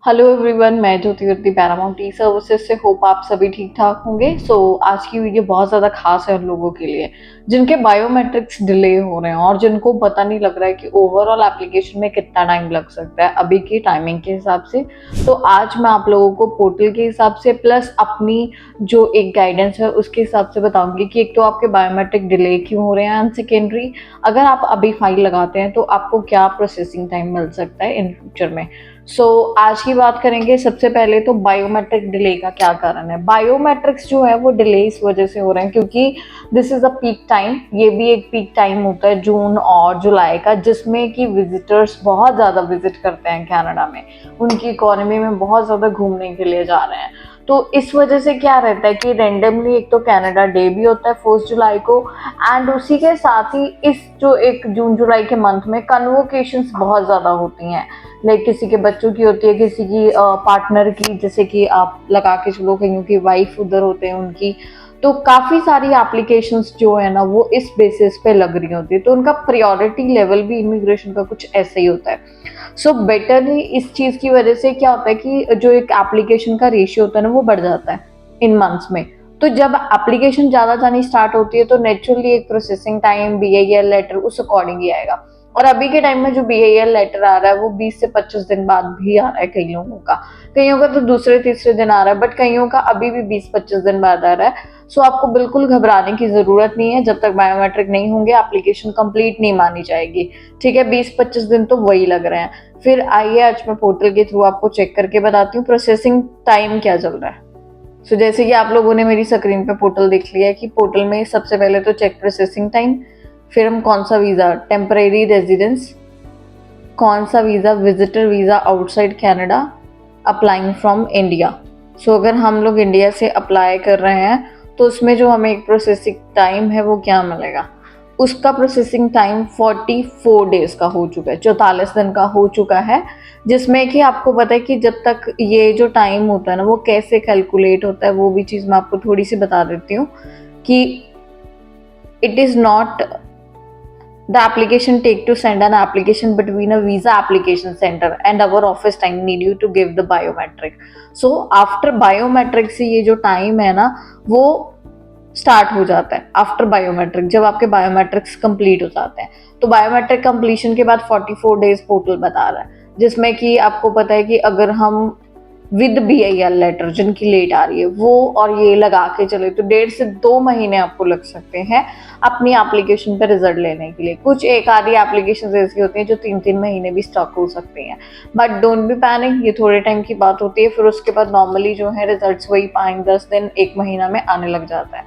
Hello everyone, मैं ज्योति Paramount ई services से hope आप सभी ठीक ठाक होंगे। आज की वीडियो बहुत ज़्यादा खास है उन लोगों के लिए जिनके बायोमेट्रिक्स डिले हो रहे हैं और जिनको पता नहीं लग रहा है कि ओवरऑल एप्लीकेशन में कितना टाइम लग सकता है अभी की टाइमिंग के हिसाब से। तो आज मैं आप लोगों को पोर्टल के हिसाब से प्लस अपनी जो एक गाइडेंस है उसके हिसाब से बताऊंगी कि एक तो आपके बायोमेट्रिक डिले क्यों हो रहे हैं एंड सेकेंडरी अगर आप अभी फाइल लगाते हैं तो आपको क्या प्रोसेसिंग टाइम मिल सकता है इन फ्यूचर में। आज की बात करेंगे। सबसे पहले तो बायोमेट्रिक डिले का क्या कारण है। बायोमेट्रिक्स जो है वो डिले इस वजह से हो रहे हैं क्योंकि this is a peak time. ये भी एक पीक टाइम होता है जून और जुलाई का, जिसमें कि विजिटर्स बहुत ज़्यादा विजिट करते हैं कनाडा में, उनकी इकोनॉमी में बहुत ज़्यादा घूमने के लिए जा रहे हैं। तो इस वजह से क्या रहता है कि रेंडमली एक तो कनाडा डे भी होता है 1 जुलाई को, एंड उसी के साथ ही इस जो एक जून जुलाई के मंथ में कन्वोकेशंस बहुत ज़्यादा होती हैं। लाइक किसी के बच्चों की होती है, किसी की पार्टनर की, जैसे कि आप लगा के चलो कहीं की वाइफ उधर होते हैं उनकी। तो काफ़ी सारी एप्लीकेशंस जो है ना वो इस बेसिस पे लग रही होती है, तो उनका प्रायोरिटी लेवल भी इमिग्रेशन का कुछ ऐसा ही होता है। बेटरली इस चीज़ की वजह से क्या होता है कि जो एक एप्लीकेशन का रेशियो होता है ना वो बढ़ जाता है इन मंथ्स में। तो जब एप्लीकेशन ज़्यादा जानी स्टार्ट होती है तो नेचुरली एक प्रोसेसिंग टाइम BIL लेटर उस अकॉर्डिंग ही आएगा। और अभी के टाइम में जो BIL लेटर आ रहा है वो 20 से 25 दिन बाद भी आ रहा है कई लोगों का। कईयों का तो दूसरे तीसरे दिन आ रहा है, बट कईयों का अभी भी 20-25 दिन बाद आ रहा है। आपको बिल्कुल घबराने की ज़रूरत नहीं है। जब तक बायोमेट्रिक नहीं होंगे एप्लीकेशन कंप्लीट नहीं मानी जाएगी। ठीक है, 20-25 दिन तो वही लग रहे हैं। फिर आइए आज मैं पोर्टल के थ्रू आपको चेक करके बताती हूँ प्रोसेसिंग टाइम क्या चल रहा है। जैसे कि आप लोगों ने मेरी स्क्रीन पे पोर्टल देख लिया है कि पोर्टल में सबसे पहले तो चेक प्रोसेसिंग टाइम, फिर हम कौन सा वीज़ा, टेम्परेरी रेजिडेंस, कौन सा visa, visitor visa outside Canada, applying from India. अगर हम लोग इंडिया से अप्लाई कर रहे हैं तो उसमें जो हमें एक प्रोसेसिंग टाइम है वो क्या मिलेगा। उसका प्रोसेसिंग टाइम 44 डेज का हो चुका है, 44 दिन का हो चुका है। जिसमें कि आपको पता है कि जब तक ये जो टाइम होता है ना वो कैसे कैलकुलेट होता है, वो भी चीज़ मैं आपको थोड़ी सी बता देती हूँ कि it is not the application take to send an application between a visa application center and our office time need you to give the biometric. After biometric से ये जो टाइम है ना वो स्टार्ट हो जाता है। आफ्टर बायोमेट्रिक जब आपके बायोमेट्रिक्स कंप्लीट हो जाते हैं तो बायोमेट्रिक कंप्लीशन के बाद 44 डेज पोर्टल बता रहा है, जिसमें कि आपको पता है कि अगर हम विद BIL लेटर जिनकी लेट आ रही है वो और ये लगा के चले तो 1.5 से 2 महीने आपको लग सकते हैं अपनी एप्लीकेशन पे रिजल्ट लेने के लिए। कुछ एक आधी एप्लीकेशन ऐसी होती हैं जो 3-3 महीने भी स्टॉक हो सकती हैं, बट डोंट बी पैनिक, ये थोड़े टाइम की बात होती है। फिर उसके बाद नॉर्मली जो है रिजल्ट्स वही 5-10 दिन 1 महीना में आने लग जाता है।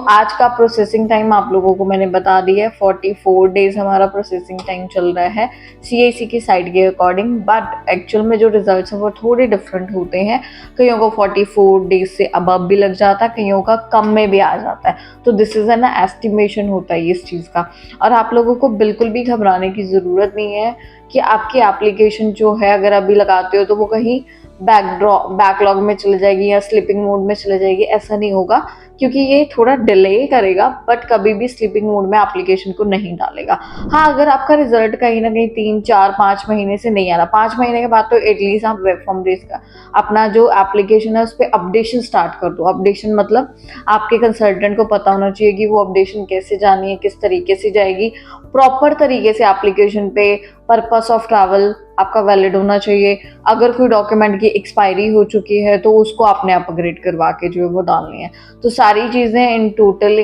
आज का प्रोसेसिंग टाइम आप लोगों को मैंने बता दिया है, 44 डेज हमारा प्रोसेसिंग टाइम चल रहा है CIC की साइड के अकॉर्डिंग, बट एक्चुअल में जो रिजल्ट्स हैं वो थोड़े डिफरेंट होते हैं। कईयों को 44 डेज से अबव भी लग जाता है, कईयों का कम में भी आ जाता है। तो दिस इज एन एस्टिमेशन होता है इस चीज़ का। और आप लोगों को बिल्कुल भी घबराने की ज़रूरत नहीं है कि आपकी एप्लीकेशन जो है अगर अभी लगाते हो तो वो कहीं बैकलॉग में चले जाएगी या स्लीपिंग मोड में चले जाएगी, ऐसा नहीं होगा क्योंकि ये थोड़ा डिले करेगा बट कभी भी स्लीपिंग मोड में एप्लीकेशन को नहीं डालेगा। हाँ, अगर आपका रिजल्ट कहीं ना कहीं 3-4-5 महीने से नहीं आ रहा, 5 महीने के बाद तो एटलीस्ट आप वेब फॉर्म रेज का अपना जो एप्लीकेशन है उस पर अपडेशन स्टार्ट कर दो। अपडेशन मतलब आपके कंसल्टेंट को पता होना चाहिए कि वो अपडेशन कैसे जानी है, किस तरीके से जाएगी, प्रॉपर तरीके से एप्लीकेशन पे पर्पस ऑफ ट्रैवल आपका वैलिड होना चाहिए। अगर कोई डॉक्यूमेंट की एक्सपायरी हो चुकी है तो उसको आपने अपग्रेड करवा के जो है वो डालनी है। तो सारी चीज़ें इन टोटल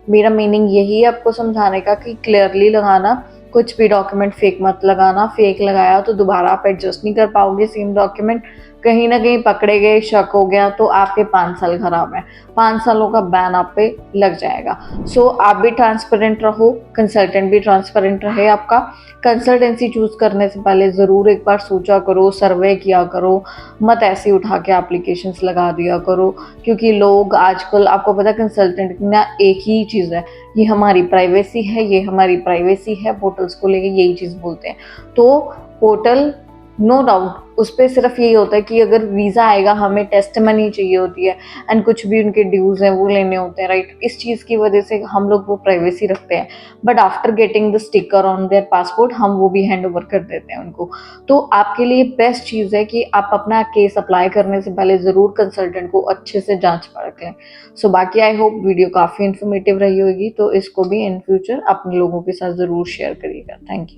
मेरा मीनिंग यही है आपको समझाने का कि क्लियरली लगाना, कुछ भी डॉक्यूमेंट फेक मत लगाना। फेक लगाया तो दोबारा आप एडजस्ट नहीं कर पाओगे सेम डॉक्यूमेंट, कहीं ना कहीं पकड़े गए, शक हो गया तो आपके 5 साल खराब है, 5 सालों का बैन आप पे लग जाएगा। आप भी ट्रांसपेरेंट रहो, कंसल्टेंट भी ट्रांसपेरेंट रहे आपका। कंसल्टेंसी चूज़ करने से पहले ज़रूर एक बार सोचा करो, सर्वे किया करो, मत ऐसे उठा के एप्लीकेशंस लगा दिया करो। क्योंकि लोग आजकल आपको पता है कंसल्टेंट की ना एक ही चीज़ है, ये हमारी प्राइवेसी है, ये हमारी प्राइवेसी है, पोर्टल्स को लेके यही चीज़ बोलते हैं। तो पोर्टल नो डाउट उस पे सिर्फ यही होता है कि अगर वीज़ा आएगा हमें टेस्ट मनी चाहिए होती है एंड कुछ भी उनके ड्यूज़ हैं वो लेने होते हैं, राइट? इस चीज़ की वजह से हम लोग वो प्राइवेसी रखते हैं, but after getting the sticker on their passport हम वो भी हैंड ओवर कर देते हैं उनको। तो आपके लिए बेस्ट चीज़ है कि आप अपना केस अप्लाई करने से पहले ज़रूर कंसल्टेंट को अच्छे से जांच परख लें। सो बाकी आई होप वीडियो काफ़ी इन्फॉर्मेटिव रही होगी, तो इसको भी इन फ्यूचर अपने लोगों के साथ ज़रूर शेयर करिएगा। Thank you.